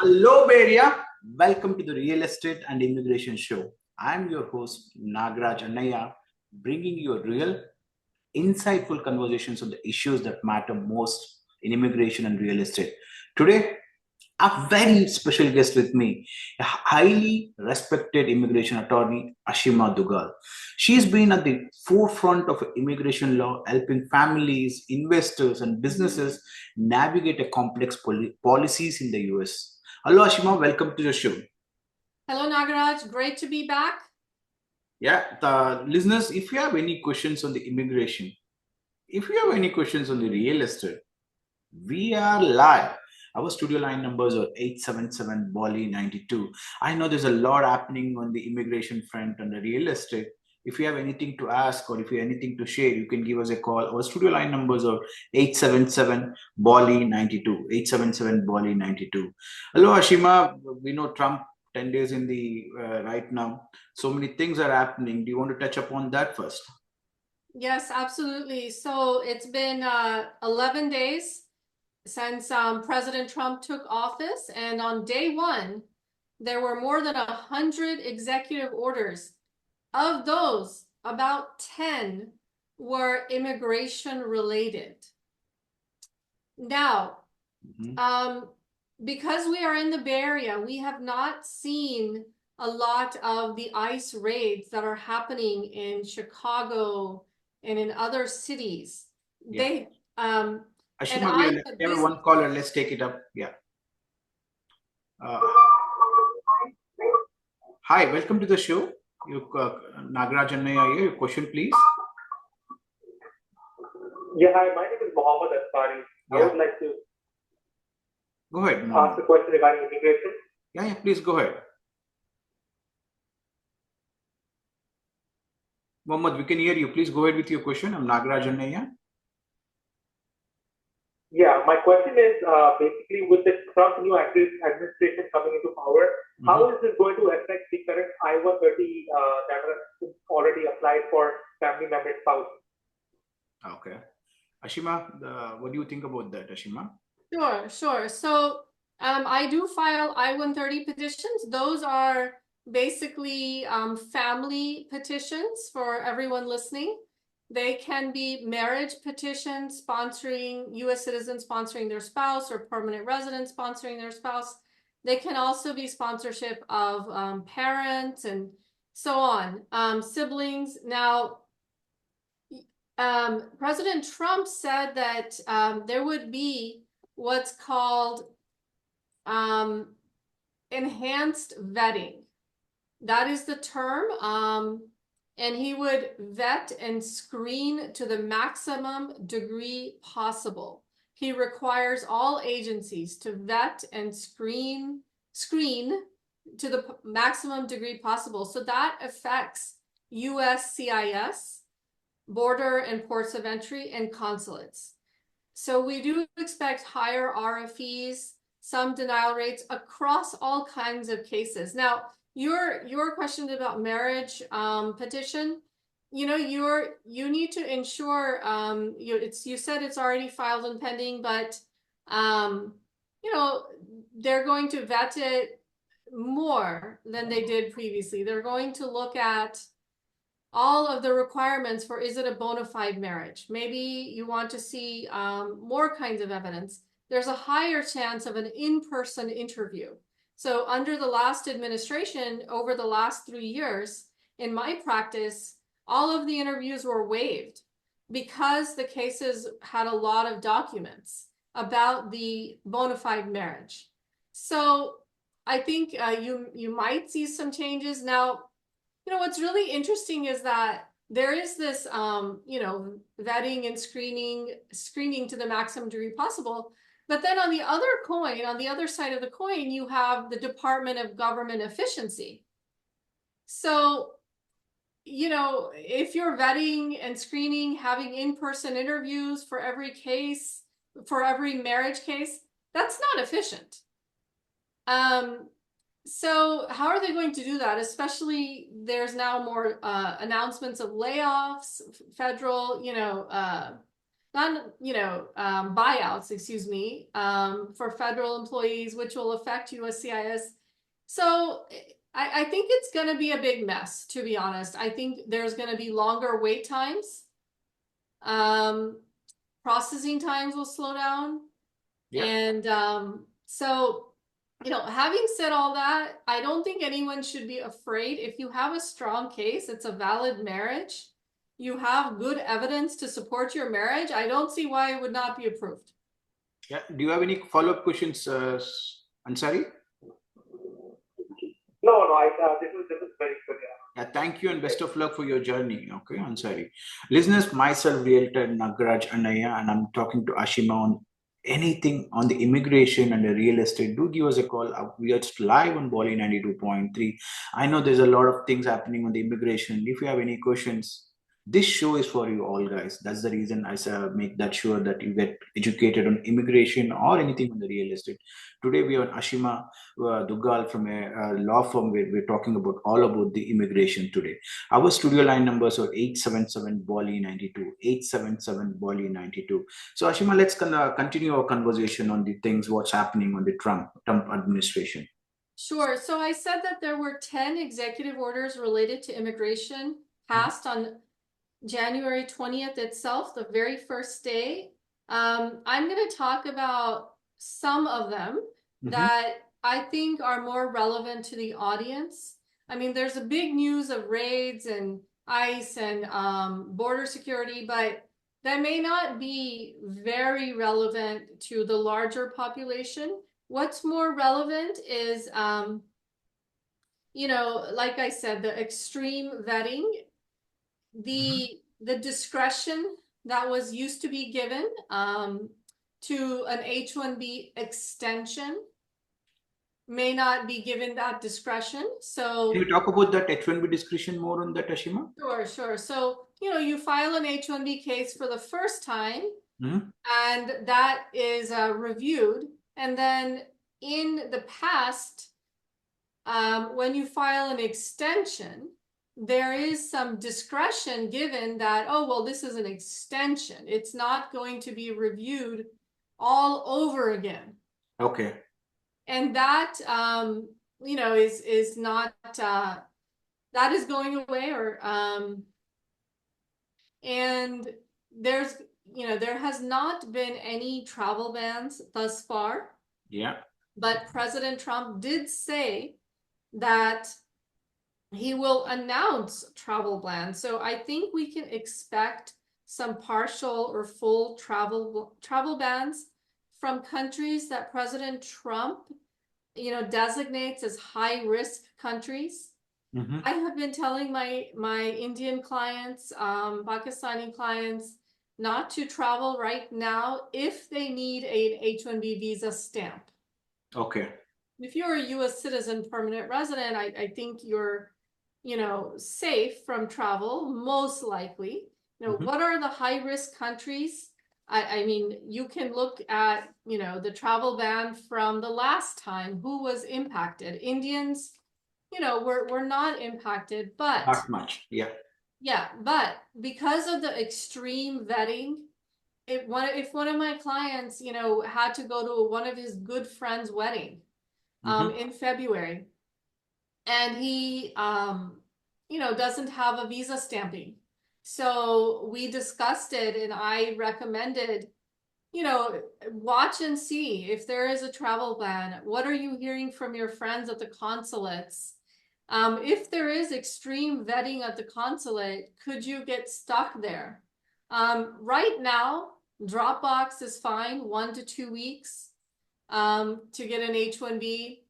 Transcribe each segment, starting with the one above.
Hello, Bay Area. Welcome to the Real Estate and Immigration Show. I'm your host, Nagraj Annaya, bringing you a real, insightful conversations on the issues that matter most in immigration and real estate. Today, a very special guest with me, a highly respected immigration attorney, Ashima Dugal. She's been at the forefront of immigration law, helping families, investors, and businesses navigate a complex policies in the US. Hello, Ashima. Welcome to the show. Hello, Nagaraj. Great to be back. Yeah, the listeners, if you have any questions on the immigration, if you have any questions on the real estate, we are live. Our studio line numbers are 877 Bali 92. I know there's a lot happening on the immigration front and the real estate. If you have anything to ask or if you have anything to share, you can give us a call. Our studio line numbers are 877 Bali 92. 877 Bali 92. Hello, Ashima. We know Trump 10 days in the right now. So many things are happening. Do you want to touch upon that first? Yes, absolutely. So it's been 11 days since President Trump took office, and on day one, there were more than 100 executive orders. Of those, about 10 were immigration related. Now, because we are in the Bay Area, we have not seen a lot of the ICE raids that are happening in Chicago and in other cities. Yeah. They Ashima, we have one caller. Let's take it up. Yeah. Hi, welcome to the show. You, Nagraj Annaya here. Your question, please. Yeah, hi. My name is Mohammed Asfari. Yeah. I would like to go ahead. Ask a question regarding immigration. Yeah, please go ahead. Mohammed, we can hear you. Please go ahead with your question. I'm Nagraj Annaya. Yeah, my question is basically with the Trump new administration coming into power, how is this going to affect the current I-130 that are already applied for family member spouse? Okay. Ashima, what do you think about that, Ashima? Sure. So I do file I-130 petitions. Those are basically family petitions for everyone listening. They can be marriage petitions sponsoring U.S. citizens sponsoring their spouse or permanent residents sponsoring their spouse. They can also be sponsorship of parents and so on, siblings. Now, President Trump said that there would be what's called enhanced vetting. That is the term. And he would vet and screen to the maximum degree possible. He requires all agencies to vet and screen to the maximum degree possible. So that affects USCIS, border and ports of entry, and consulates. So we do expect higher RFEs, some denial rates across all kinds of cases. Now, your question about marriage petition, you need to ensure you said it's already filed and pending, but they're going to vet it more than they did previously. They're going to look at all of the requirements for, is it a bona fide marriage? Maybe you want to see more kinds of evidence. There's a higher chance of an in-person interview. So under the last administration, over the last 3 years, in my practice, all of the interviews were waived because the cases had a lot of documents about the bona fide marriage. So I think you might see some changes. Now, what's really interesting is that there is this, vetting and screening to the maximum degree possible. But then on the other side of the coin, you have the Department of Government Efficiency. So, if you're vetting and screening, having in-person interviews for every case, for every marriage case, that's not efficient. So how are they going to do that? Especially there's now more announcements of layoffs, federal, buyouts, excuse me, for federal employees, which will affect USCIS. So I think it's going to be a big mess, to be honest. I think there's going to be longer wait times. Processing times will slow down. Yeah. And so, having said all that, I don't think anyone should be afraid. If you have a strong case, it's a valid marriage, you have good evidence to support your marriage, I don't see why it would not be approved. Yeah. Do you have any follow-up questions, Ansari? No, this is very good. Yeah, thank you and best of luck for your journey. Okay, Ansari. Listeners, myself, Realtor Nagaraj Annaya, and I'm talking to Ashima on anything on the immigration and the real estate. Do give us a call. We are live on Bali 92.3. I know there's a lot of things happening on the immigration. If you have any questions, this show is for you all, guys. That's the reason I make that sure that you get educated on immigration or anything on the real estate. Today we have Ashima Dugal from a law firm where we're talking about all about the immigration today. Our studio line numbers are 877 Bali 92, 877 Bali 92. So Ashima, let's continue our conversation on the things, what's happening on the Trump administration. Sure. So I said that there were 10 executive orders related to immigration passed on January 20th itself, the very first day. I'm going to talk about some of them that I think are more relevant to the audience. I mean, there's a big news of raids and ICE and border security, but that may not be very relevant to the larger population. What's more relevant is, like I said, the extreme vetting, the discretion that was used to be given to an H-1B extension may not be given that discretion. So can you talk about that H-1B discretion more on that, Ashima? Sure. So, you file an H-1B case for the first time, and that is reviewed. And then in the past, when you file an extension, there is some discretion given that, oh, well, this is an extension. It's not going to be reviewed all over again. Okay. And that, is not, that is going away, or, and there's, there has not been any travel bans thus far. Yeah. But President Trump did say that he will announce travel bans. So I think we can expect some partial or full travel bans from countries that President Trump, designates as high-risk countries. I have been telling my Indian clients, Pakistani clients, not to travel right now if they need an H-1B visa stamp. Okay. If you're a U.S. citizen, permanent resident, I think you're, safe from travel, most likely. What are the high-risk countries? I mean, you can look at, the travel ban from the last time, who was impacted. Indians, we're not impacted, but not much. Yeah. Yeah, but because of the extreme vetting, if one of my clients, had to go to one of his good friend's wedding in February, and he doesn't have a visa stamping. So we discussed it, and I recommended, watch and see if there is a travel ban. What are you hearing from your friends at the consulates? If there is extreme vetting at the consulate, could you get stuck there? Right now, Dropbox is fine, 1 to 2 weeks to get an H-1B.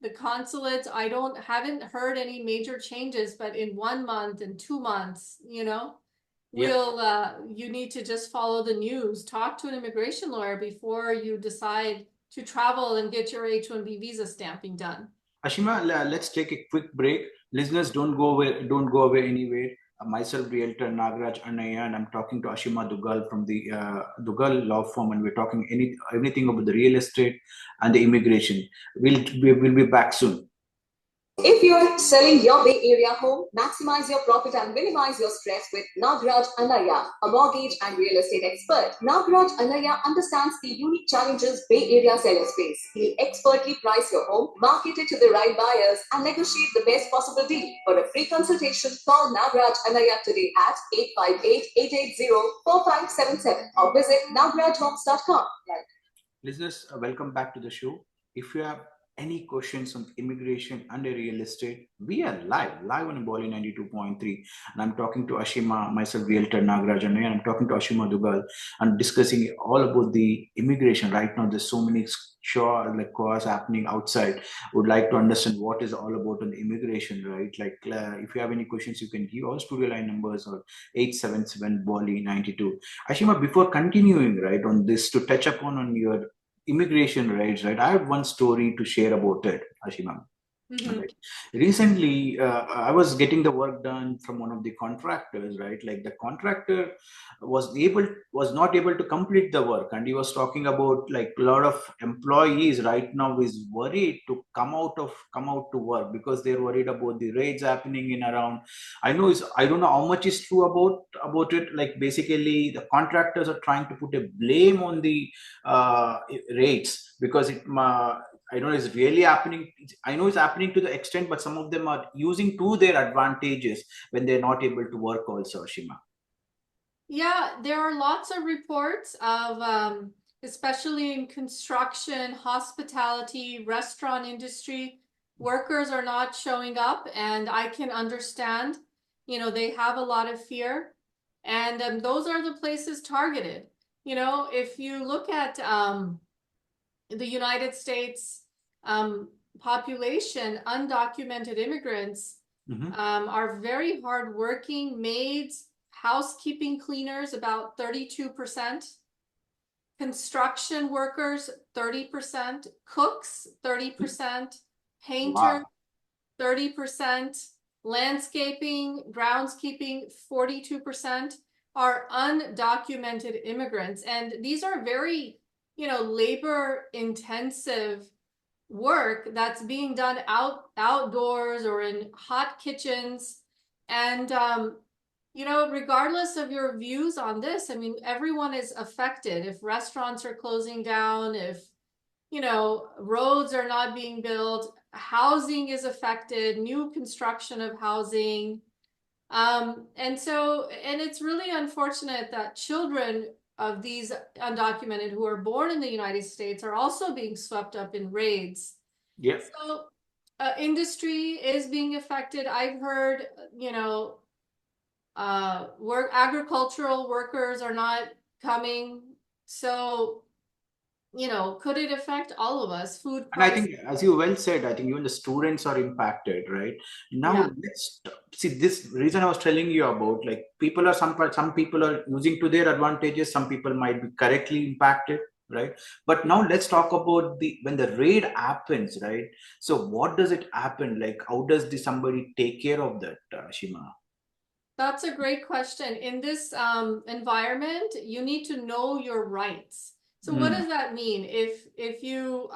The consulates, I haven't heard any major changes, but in 1 month and 2 months, you need to just follow the news. Talk to an immigration lawyer before you decide to travel and get your H-1B visa stamping done. Ashima, let's take a quick break. Listeners, don't go away anywhere. Myself, Realtor Nagaraj Annaya, and I'm talking to Ashima Dugal from the Dugal Law Firm, and we're talking everything about the real estate and the immigration. We'll be back soon. If you're selling your Bay Area home, maximize your profit and minimize your stress with Nagraj Anaya, a mortgage and real estate expert. Nagraj Anaya understands the unique challenges Bay Area sellers face. He'll expertly price your home, market it to the right buyers, and negotiate the best possible deal. For a free consultation, call Nagraj Anaya today at 858-880-4577 or visit nagrajhomes.com. Listeners, welcome back to the show. If you have any questions on immigration and real estate, we are live on Bali 92.3. And I'm talking to Ashima, myself, Realtor Nagaraj, and I'm talking to Ashima Dugal and discussing all about the immigration. Right now, there's so many cause happening outside. Would like to understand what is all about on immigration, right? If you have any questions, you can give our studio line numbers or 877 Bali 92. Ashima, before continuing, right, on this, to touch upon on your immigration rights, right, I have one story to share about it, Ashima. Right. Recently, I was getting the work done from one of the contractors, right? Like the contractor was not able to complete the work, and he was talking about like a lot of employees right now is worried to come out to work because they're worried about the raids happening in around. I don't know how much is true about it. Like basically, the contractors are trying to put a blame on the rates because I know it's really happening. I know it's happening to the extent, but some of them are using to their advantages when they're not able to work also, Shima. Yeah, there are lots of reports of, especially in construction, hospitality, restaurant industry, workers are not showing up, and I can understand, they have a lot of fear, and those are the places targeted. If you look at the United States population, undocumented immigrants are very hardworking. Maids, housekeeping cleaners, about 32%. Construction workers, 30%. Cooks, 30%. Painters, 30%. Landscaping, groundskeeping, 42% are undocumented immigrants. And these are very labor intensive work that's being done outdoors or in hot kitchens. And regardless of your views on this, I mean, everyone is affected. If restaurants are closing down, if roads are not being built, housing is affected, new construction of housing. And it's really unfortunate that children of these undocumented who are born in the United States are also being swept up in raids. Yeah. So industry is being affected. I've heard, agricultural workers are not coming. So, could it affect all of us? Food And I prices. think, as you well said, I think even the students are impacted, right? Now, Yeah. let's see this reason I was telling you about. Like, some people are using to their advantages. Some people might be correctly impacted, right? But now let's talk about when the raid happens, right? So, what does it happen? Like, how does somebody take care of that, Shima? That's a great question. In this environment, you need to know your rights. So what does that mean? If you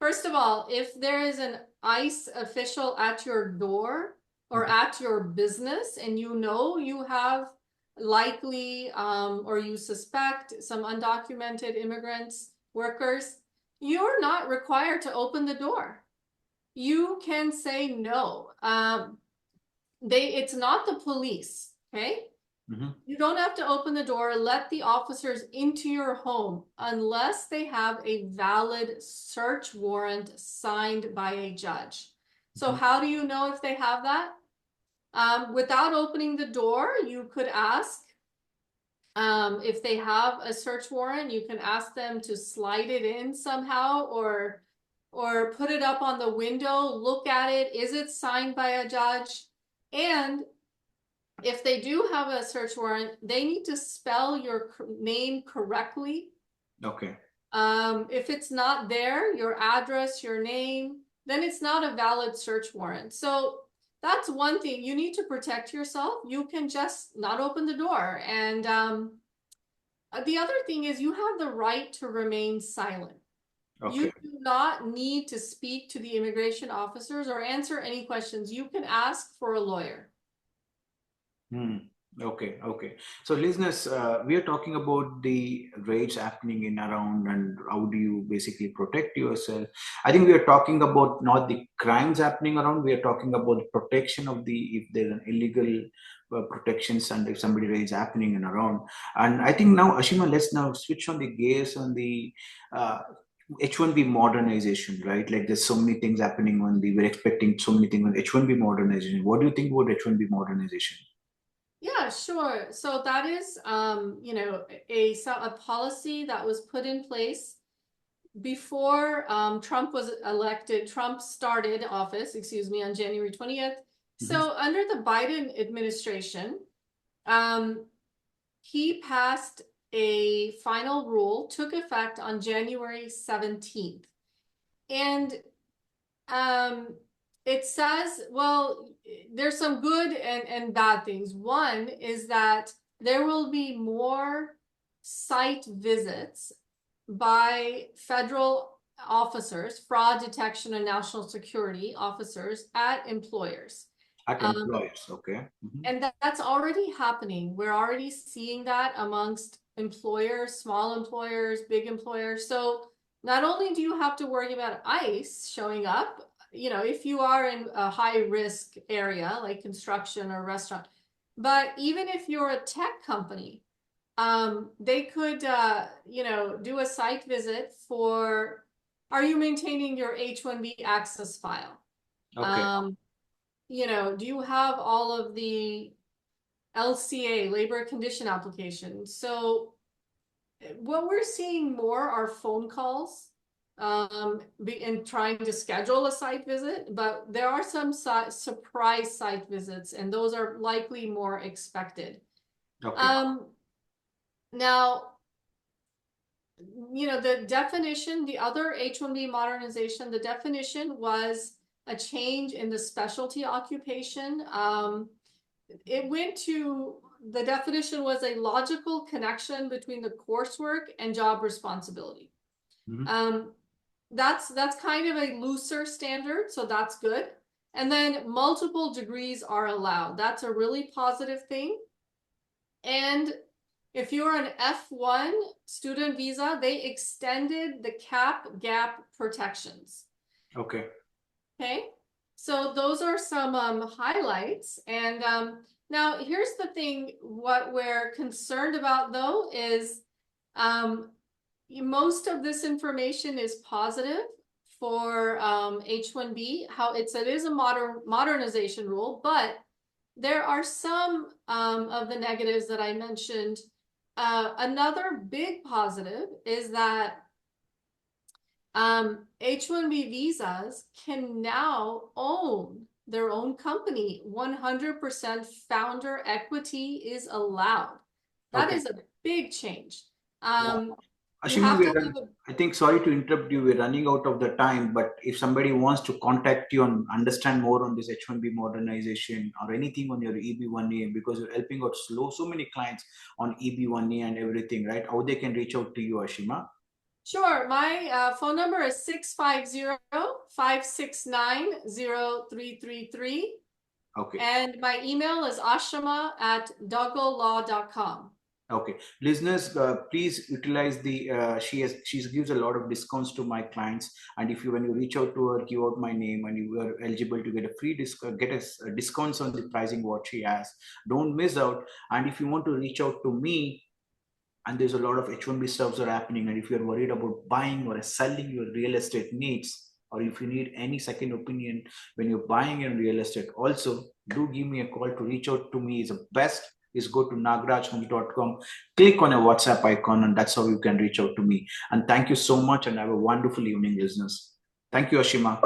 first of all, if there is an ICE official at your door or at your business and you have likely or you suspect some undocumented immigrants, workers, you're not required to open the door. You can say no. It's not the police, okay? You don't have to open the door, let the officers into your home unless they have a valid search warrant signed by a judge. So how do you know if they have that? Without opening the door, you could ask if they have a search warrant. You can ask them to slide it in somehow or put it up on the window, look at it. Is it signed by a judge? And if they do have a search warrant, they need to spell your name correctly. Okay. If it's not there, your address, your name, then it's not a valid search warrant. So that's one thing. You need to protect yourself. You can just not open the door. And the other thing is you have the right to remain silent. You Okay. do not need to speak to the immigration officers or answer any questions. You can ask for a lawyer. Okay, okay. So, listeners, we are talking about the raids happening in around and how do you basically protect yourself. I think we are talking about not the crimes happening around. We are talking about the protection of the if there's an illegal protections and if somebody raids happening and around. And I think now, Ashima, let's now switch on the gears on the H-1B modernization, right? Like there's so many things happening on the we're expecting so many things on H-1B modernization. What do you think about H-1B modernization? Yeah, sure. So that is, a policy that was put in place before Trump was elected. Trump started office, on January 20th. So under the Biden administration, he passed a final rule, took effect on January 17th. And it says, well, there's some good and bad things. One is that there will be more site visits by federal officers, fraud detection and national security officers at employers. At employers, okay. And that's already happening. We're already seeing that amongst employers, small employers, big employers. So not only do you have to worry about ICE showing up, if you are in a high risk area like construction or restaurant, but even if you're a tech company, they could, do a site visit for, are you maintaining your H-1B access file? Okay. Do you have all of the LCA, labor condition applications? So what we're seeing more are phone calls and trying to schedule a site visit, but there are some surprise site visits, and those are likely more expected. Okay. Now, the definition, the other H-1B modernization, the definition was a change in the specialty occupation. The definition was a logical connection between the coursework and job responsibility. That's kind of a looser standard, so that's good. And then multiple degrees are allowed. That's a really positive thing. And if you're an F1 student visa, they extended the gap protections. Okay. Okay. So those are some highlights. And now here's the thing, what we're concerned about though is most of this information is positive for H-1B. It is a modernization rule, but there are some of the negatives that I mentioned. Another big positive is that H-1B visas can now own their own company. 100% founder equity is allowed. That is a big change. Ashima, I think, sorry to interrupt you, we're running out of the time, but if somebody wants to contact you and understand more on this H-1B modernization or anything on your EB-1A, because you're helping out so many clients on EB-1A and everything, right? How they can reach out to you, Ashima? Sure. My phone number is 650-569-0333. Okay. And my email is ashima@doggolaw.com. Okay, listeners, please utilize the. She gives a lot of discounts to my clients, and if you when you reach out to her, give out my name, and you are eligible to get a free discounts on the pricing what she has. Don't miss out. And if you want to reach out to me, and there's a lot of H-1B stuffs are happening, and if you're worried about buying or selling your real estate needs, or if you need any second opinion when you're buying in real estate, also do give me a call to reach out to me. Is the best is go to nagrajhomes.com, click on a WhatsApp icon, and that's how you can reach out to me. And thank you so much, and have a wonderful evening, listeners. Thank you, Ashima.